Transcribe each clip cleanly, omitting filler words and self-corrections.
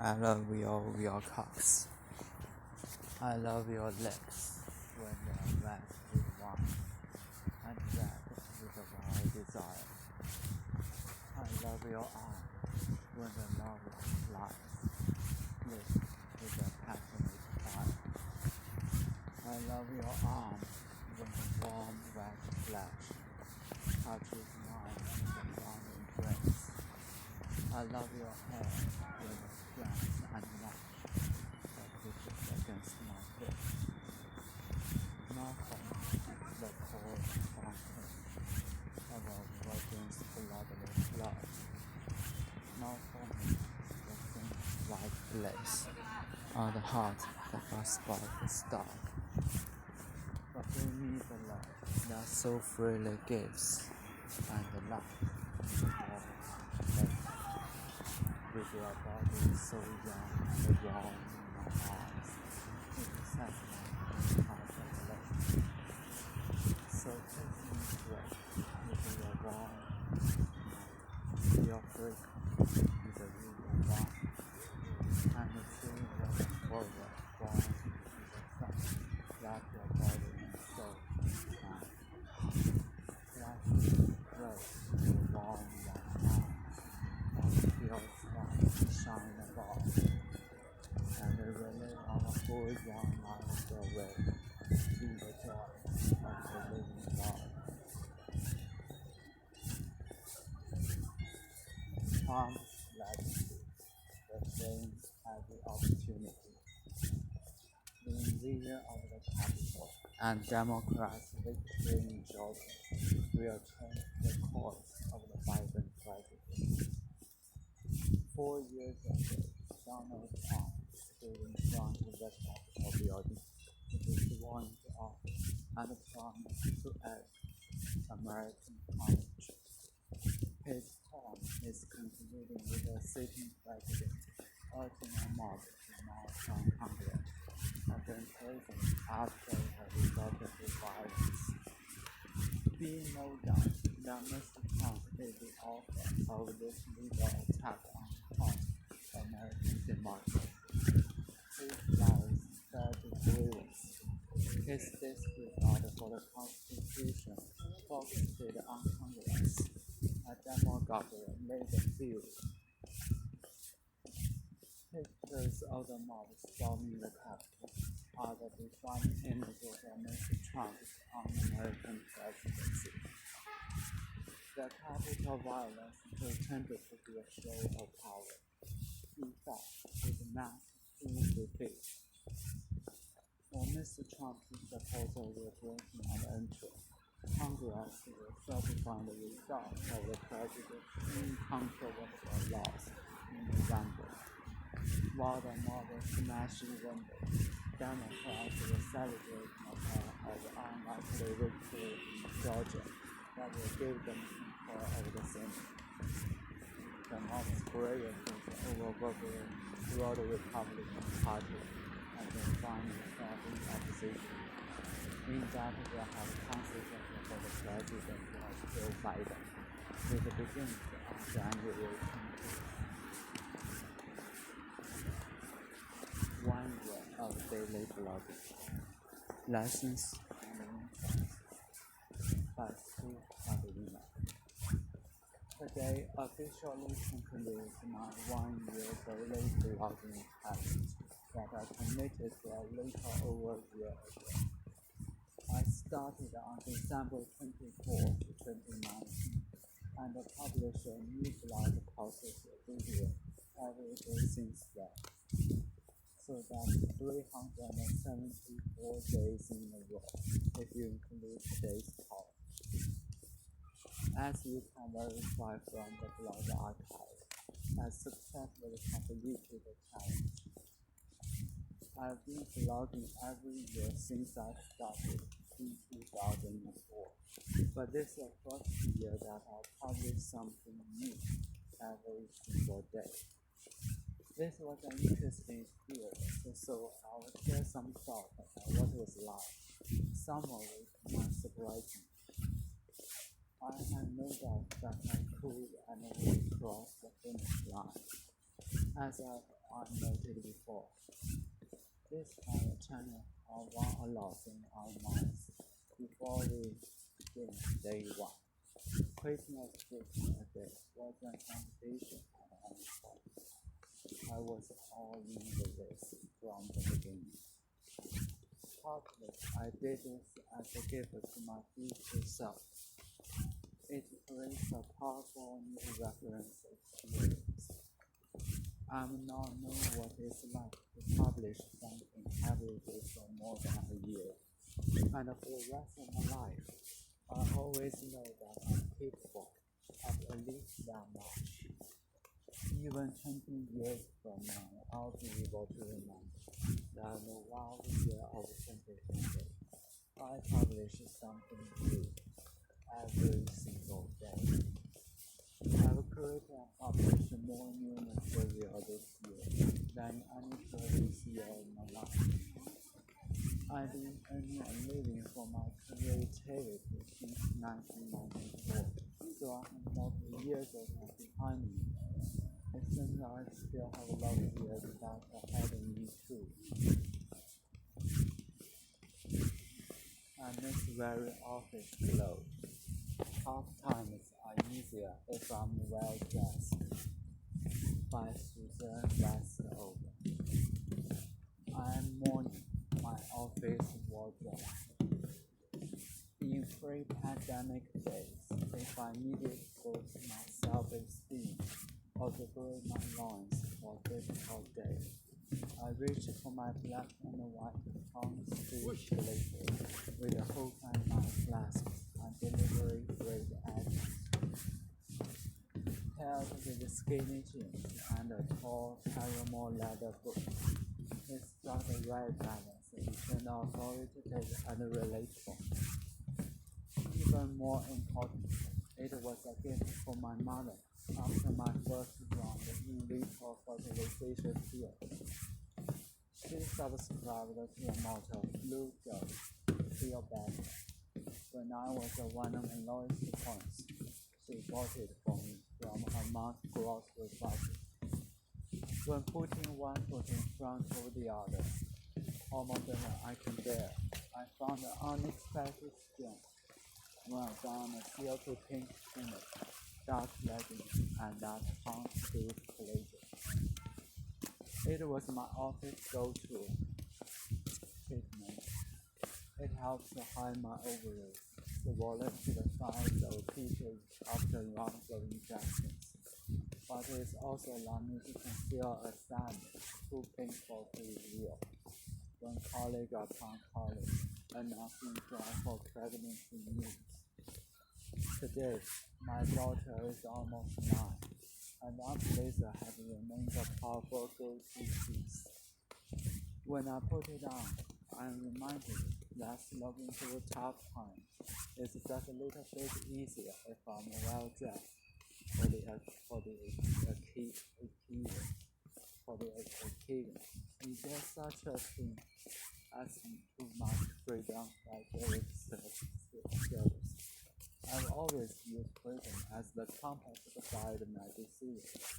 I love your cocks. I love your lips when they're wet with wine and red with a wild desire. I love your eyes when the love lies lit with a passionate fire. I love your arms when the warm wet flesh touches mine in the long embrace. I love your hair when the strands unlash that pushes against my hips. Nothing the cold fountain of a virgin's bloodless blood. Nothing the thin white lace on the heart that must spark the star. But bring me the love that so freely gives, and the love the warm lace. With your body so young and warm in my arms, it sets my heart aflame. So take me straight with your warm mind, your frequency is a real one, and the tree was forward born in the sun, wrap your body and soul and flash grace in the warm young arms. Your smile shine above, and the relay on a whole young life away in the joy of the living world. Palms latitude, the same as the opportunity. The invasion of the capital and Democrats' victory in Georgia will change the course of the Biden presidency. 4 years ago, Donald Trump stood in front of the Capitol building with his sworn to office and promised to aid American college. His term is concluding with the sitting president urging a mob to march on Congress against prison after a result of violence. Be no doubt that Mr. Trump is the author of this legal attack on American democracy. His lies spread grievance. His disregard for the Constitution focused on Congress. A demagogue made the field. Pictures of the mob storming the Capitol are the defining images of Mr. Trump's un-American presidency. The Capitol violence pretended to be a show of power. In fact, it masked his defeat. For Mr. Trump's proposal will bring him an entry. Congress will certify the result of the president's incontrovertible laws in November. While the mob smashing windows, Democrats will celebrate of unlikely victory in Georgia that will give them control of the Senate. The mob's prayer is overwhelming throughout the Republican Party and will find itself in opposition. In that will have consequences for the president of Joe Biden, which begins on January 20th. 1 year of daily blogging. Lessons and insights by Sue Carolina. Today officially concludes my 1 year daily blogging challenge that I committed to a little over a year ago. I started on December 24, 2019 and published a new blog post video every day since then. So that's 374 days in a row, if you include today's call. As you can verify from the blog archive, I successfully completed the challenge. I've been blogging every year since I started in 2004, but this is the first year that I publish something new every single day. This was an interesting experience, so I will share some thoughts about what it was like. Some of it might surprise me. I had no doubt that I could and would cross the finish line, as I've I noted before. This kind of channel are one a lot in our minds before we begin day one. Christmas Day was a competition on top. I was all in the race from the beginning. Partly, I did this as a gift to my future self. It creates a powerful new reference experience. I now know what it's like to publish something every day for more than a year. And for the rest of my life, I always know that I'm capable of at least that much. Even 20 years from now, I'll be able to remember that in the wild year of 2020, I published something new every single day. I've created and published more new material this year than any previous year in my life. I've been earning a living for my creativity since 1994, so I have a lot of years of that behind me. It seems I still have a lot of years that ahead of me too. I miss very office clothes. Half times are easier if I'm well dressed. By Susan Westover. I am mourning my office wardrobe. In pre-pandemic days, if I needed to boost my self-esteem or to grow my loins for a difficult day, I reached for my black and white Street blazer with a hook and knife clasps and delivery-grade edges. Paired with skinny jeans and a tall caramel leather boot, it struck the right balance between authoritative and relatable. Even more important, it was a gift for my mother after my first round in vitro fertilization field. She subscribed to the motto, "Blue girls, feel better." When I was at one of the lowest points, she bought it for me from her month's grocery budget. When putting one foot in front of the other, almost than I can bear, I found an unexpected strength when I found a silky pink tunic, dark leggings, and that punk-boot blazer. It was my office go-to treatment. It helps to hide my ovaries, swollen to the size of peaches after rounds of injections. But it also allowed me to conceal a sadness too painful to reveal. When colleague upon colleague announcing joyful pregnancy news. Today, my daughter is almost 9, and that blazer has remained a powerful go-to piece. When I put it on, I'm reminded that slugging through tough times is just a little bit easier if I'm well dressed for the occasion. Is there such a thing as too much freedom by Derek service? I've always used freedom as the compass to guide my decisions.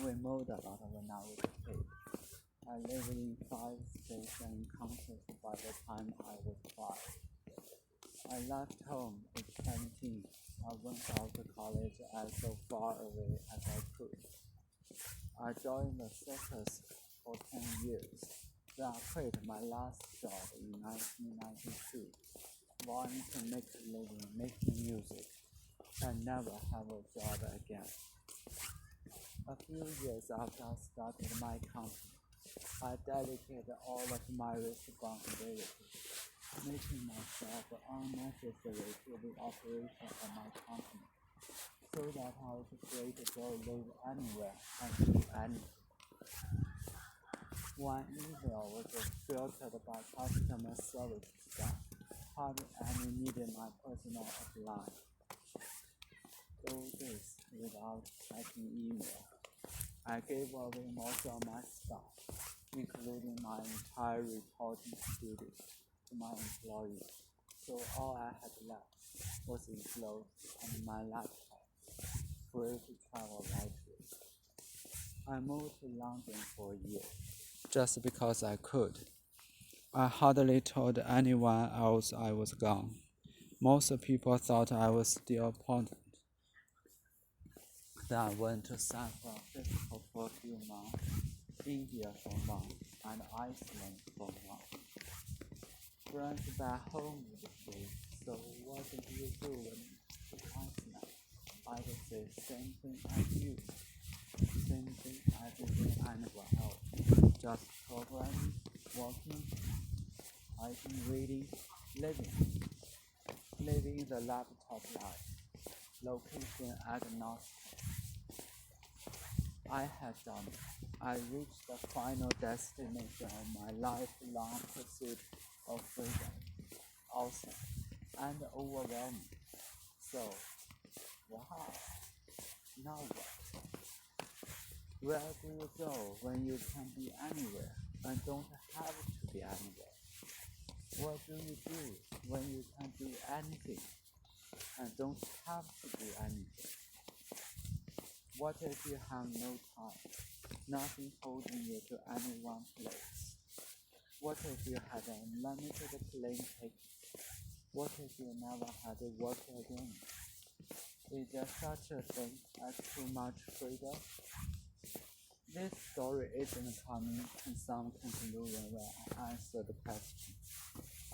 We moved a lot when I was a kid. I lived in 5 states and countries by the time I was 5. I left home at 17. I went out to college as so far away as I could. I joined the circus for 10 years. Then I quit my last job in 1992, wanting to make a living making music and never have a job again. A few years after I started my company, I dedicated all of my responsibility, making myself unnecessary to the operation of my company, so that I was free to go live anywhere and do anything. One email was filtered by customer service staff, hardly any needed my personal line. Do this without checking email. I gave away most of my stuff, including my entire reporting studio, to my employees, so all I had left was enclosed on my laptop, free to travel lightly. I moved to London for a year, just because I could. I hardly told anyone else I was gone. Most people thought I was still important. Then I went to San Francisco for a few months, India for a month, and Iceland for a month. Friends back home would say, "So what did you do when you went to Iceland?" I would say, "Same thing as you, same thing as anyone else. Just programming, working, writing, reading, living the laptop life, location agnostic. I had done it. I reached the final destination of my lifelong pursuit of freedom. Awesome and overwhelming. So, wow, now what? Where do you go when you can be anywhere and don't have to be anywhere? What do you do when you can do anything and don't have to do anything? What if you have no time, nothing holding you to any one place? What if you had unlimited plane tickets? What if you never had to work again? Is there such a thing as too much freedom? This story isn't coming to some conclusion when I answer the question.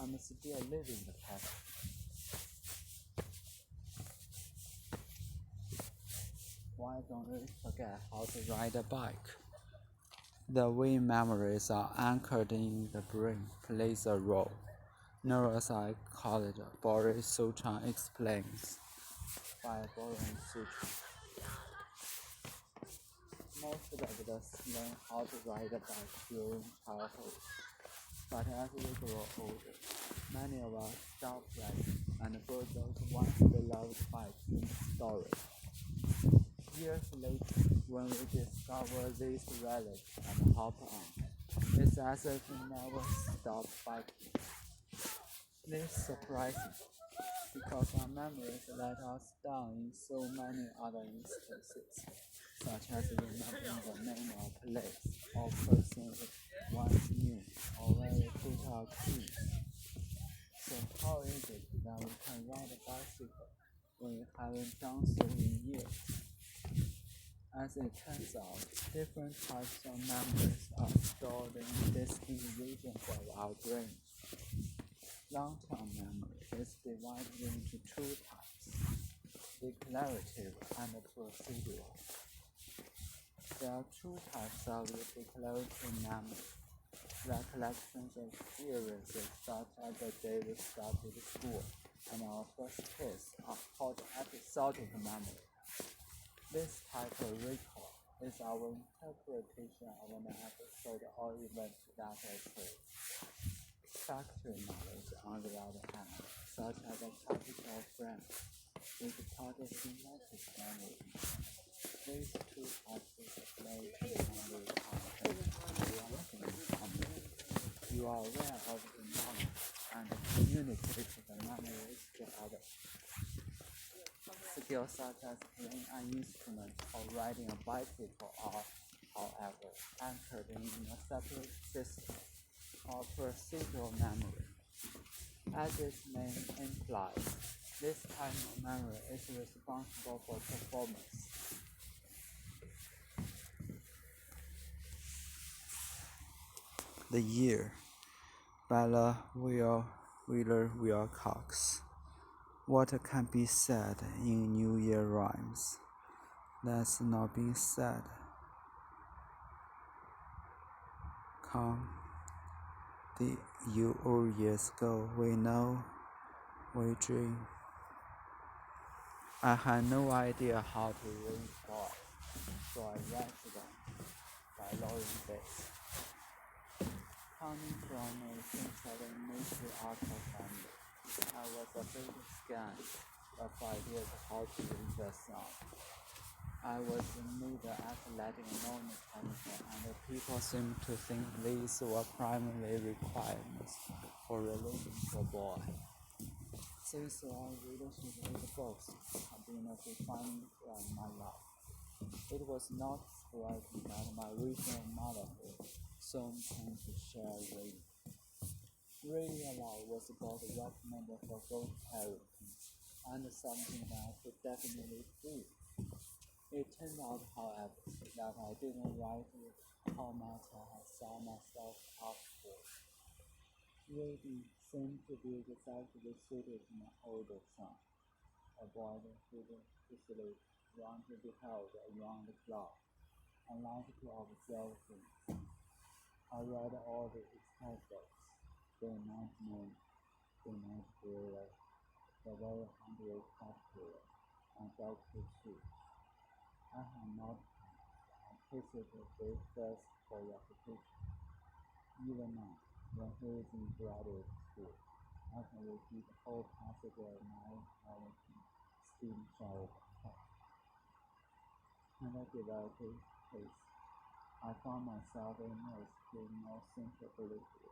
I'm still living the question. Why don't we forget how to ride a bike? The way memories are anchored in the brain plays a role. Neuropsychologist Boris Suchan explains by Boris Suchan. Most of us learn how to ride a bike during childhood, but as we grow older, many of us stop riding and put those once beloved bikes in storage. Years later, when we discover these relics and hop on, it's as if we never stopped biking. This is surprising, because our memories let us down in so many other instances, such as remembering the name of a place or person we once knew, or where we put our keys. So how is it that we can ride a bicycle when we haven't done so in years? As it turns out, different types of memories are stored in distinct regions of our brain. Long-term memory is divided into two types, declarative and procedural. There are two types of declarative memory. Recollections of experiences such as the day we started school and our first kiss are called episodic memory. This type of recall is our interpretation of an episode or event that occurred. Factual knowledge, on the other hand, such as a capital friend, is part of semantic memory. These two types of declarative memory are reacting memory. You are aware of the knowledge and communicate the memories to others. Skills such as playing an instrument or riding a bicycle are, however, anchored in a separate system or procedural memory. As its name implies, this type of memory is responsible for performance. The Year, Bella Wheeler Wilcox. What can be said in New Year rhymes that's not being said? Come, the old years go, we know, we dream. I had no idea how to read boy, so I read them by Lauren Bates. Coming from a Southern military archer family, I was a bit scant of ideas how to read the song. I was neither athletic nor mechanical, and people seemed to think these were primary requirements for relating to a boy. Since our relationship with books had been a defining thread in my life, it was not writing that my vision of motherhood soon came to share reading. Reading aloud was about recommended for both parenting and something that I could definitely do. It turned out, however, that I didn't write how much I had set myself up for. Reading seemed to be exactly suited to my older son, a boy who didn't sleep, want to be held around the clock, and liked to observe things. I read all the exercise books, the night moon, the night thriller, the very hungry caterpillar, and Dr. Seuss. I had not tasted a great thirst for repetition. Even now, when he is in graduate school, I can repeat the whole passage of my steam shower cup. And I developed a taste. I found myself immersed in more sensibility,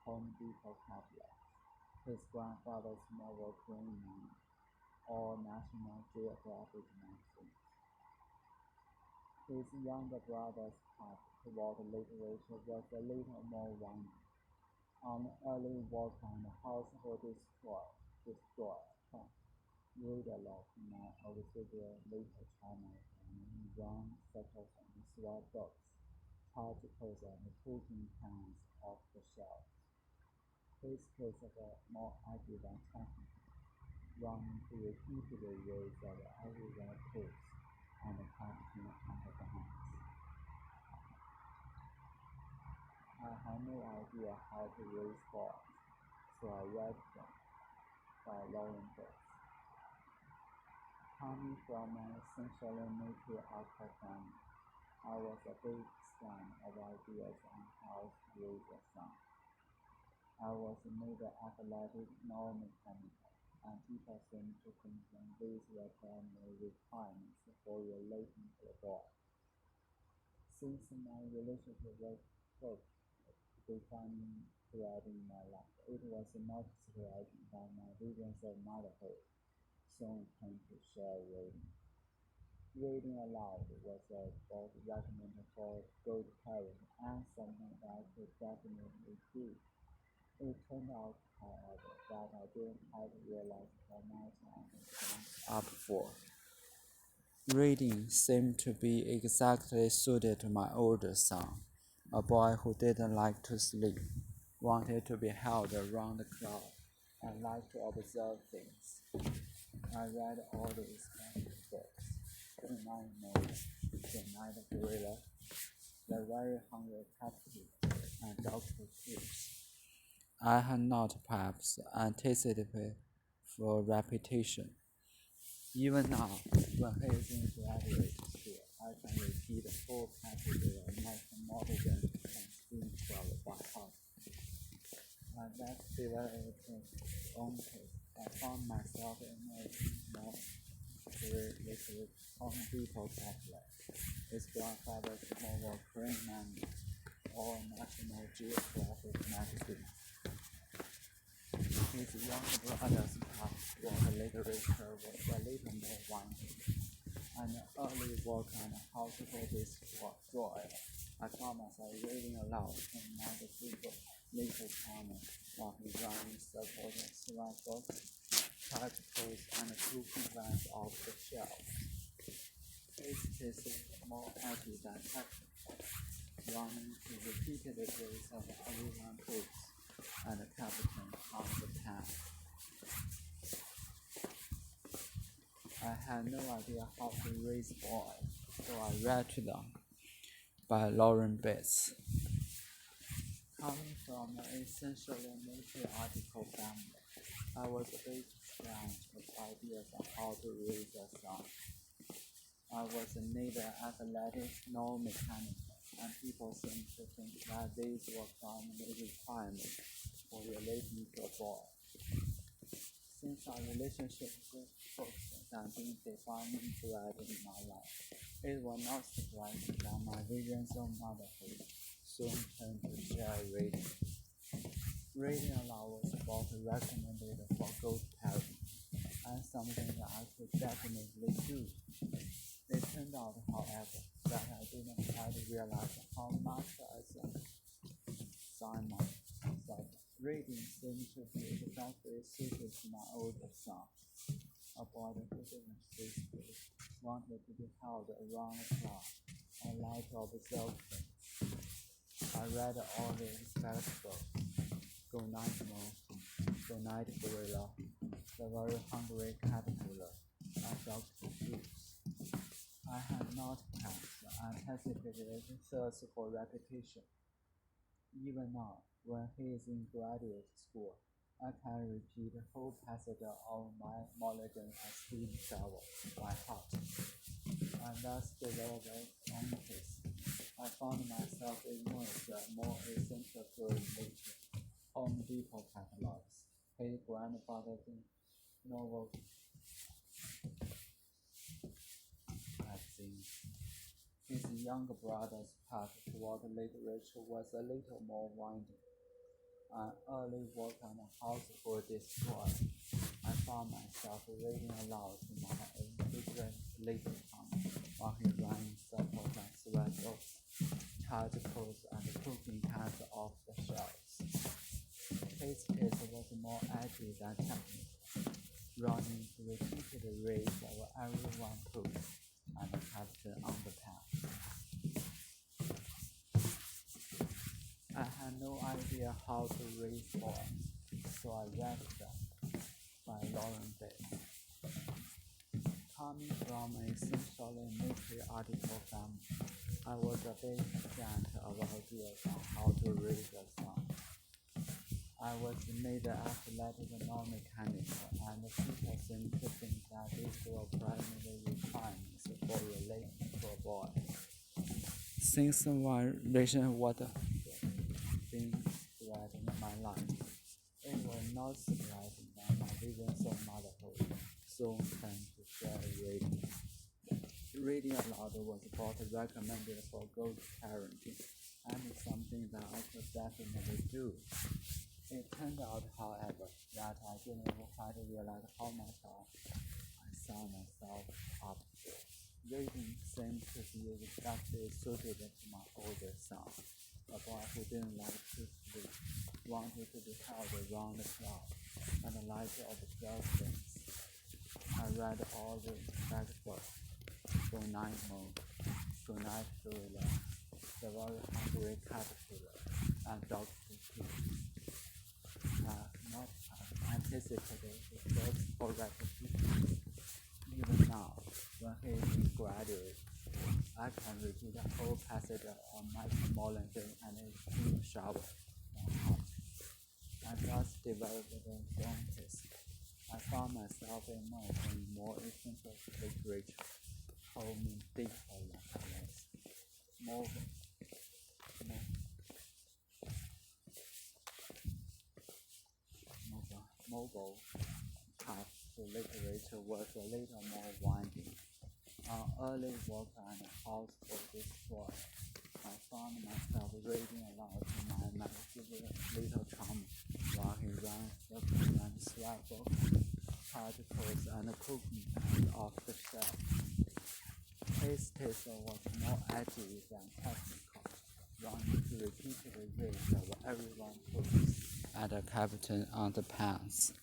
Home Depot catalog, his grandfather's novel Greenland, or National Geographic magazines. His younger brother's path toward literature was a little more winding. On early work on the household destroyer, read aloud to my auxiliary later channels and run such as swap books, articles and cooking pans off the shelf. His case of a more active and technical, running to repeatedly raise of everywhere books and the captain and the bands. I had no idea how to raise boys, so I read them by Lauren Books. Coming from an essentially matriarchal family, I was a big fan of ideas on how to raise a son. I was neither athletic nor mechanical, and people seemed to think that these were primary requirements for relating to a boy. Since my relationship with books defining thread in my life, it was not surprising that my visions of motherhood soon came to share reading. Reading aloud was both recommended for good parents and something that I could definitely do. It turned out, however, that I didn't quite realize how much I had signed up for. Reading seemed to be exactly suited to my older son, a boy who didn't like to sleep, wanted to be held around the clock, and liked to observe things. I read all the expensive books, the night moon, the night thriller, the very hungry caterpillar, and Dr. Seuss. I had not perhaps anticipated for repetition. Even now, when he is in graduate school, I can repeat the full passage of Michael Morgan and steam shower by heart. And that developed its own taste. I found myself in a more with Home Depot catalog. His grandfather's novel Greenland, or National Geographic magazine. His younger brother's path toward literature was a little more winding, and early work on how to hold this joy. I found myself reading aloud in magazine little corner while he ran circles and swap books, articles, and cooking vans off the shelf. His case is more active than technical, running to repeated race of everyone books and the captain on the path. I had no idea how to raise boys, so I read to them by Lauren Bates. Coming from an essentially matriarchal family, I was a big fan of ideas on how to raise a son. I was neither athletic nor mechanical, and people seemed to think that these were primary requirements for relating to a boy. Since our relationship with books had been defining thread in my life, it was not surprising that my visions of motherhood soon turned to share reading. Reading aloud was both recommended for good parents and something that I could definitely do. It turned out, however, that I didn't quite realize how much I signed myself. Reading seemed to be exactly suited to my older son, a boy who didn't physically wanted to be held around the clock and like to observe things. I read all the respectable Good Night Monkey, Good Night Gorilla, The Very Hungry Caterpillar, and Dr. Seuss. I had not passed and hesitated thirst for repetition. Even now, when he is in graduate school, I can repeat the whole passage of my Mulligan and Steam Travel by heart, and thus developed on taste. I found myself immersed more essential to nature. Home Depot catalogs, his grandfather's novel magazines. His younger brother's path toward literature was a little more winding. An early work on the household destroyed. I found myself reading aloud to my indifferent little son while he ran in circles and swept those tight clothes and cooking cans off the shelves. His taste was more edgy than technical, running to repeated reads of Everyone Cooks and Captain Underpants. I had no idea how to raise boys, so I read them by Lauren Day. Coming from an essentially matriarchal family, I was a bit scant of ideas on how to raise a son. I was neither athletic nor mechanical, and people seemed to think that these were primary requirements for relating to a boy. Since my vision was being spread in my life, it was not surprising that my vision of motherhood soon turned to share reading. Reading aloud was both recommended for good parenting and something that I could definitely do. It turned out, however, that I didn't quite realize how much I signed myself up for. Reading seemed to be exactly suited to my older son, a boy who didn't like to sleep, wanted to be held around the clock, and liked to observe things. I read all the respectable Good Night Monkey, Good Night Gorilla, The Very Hungry Caterpillar, and Dr. Seuss. Not anticipated the thirst for repetition. Even now, when he is in graduate school, I can repeat the whole passage on my Mulligan and his steam shower by heart, and thus developed a strong taste. I found myself immersed in more essential literature, home deeper lessons, mobile path to literature was a little more winding. Early work and household destroyed. I found myself reading aloud to my magnificent little chum while he ran circles and swept articles and cooking pans off the shelf. His taste was more edgy than technical, running to repeated reads of Everyone Cooks and Captain Underpants.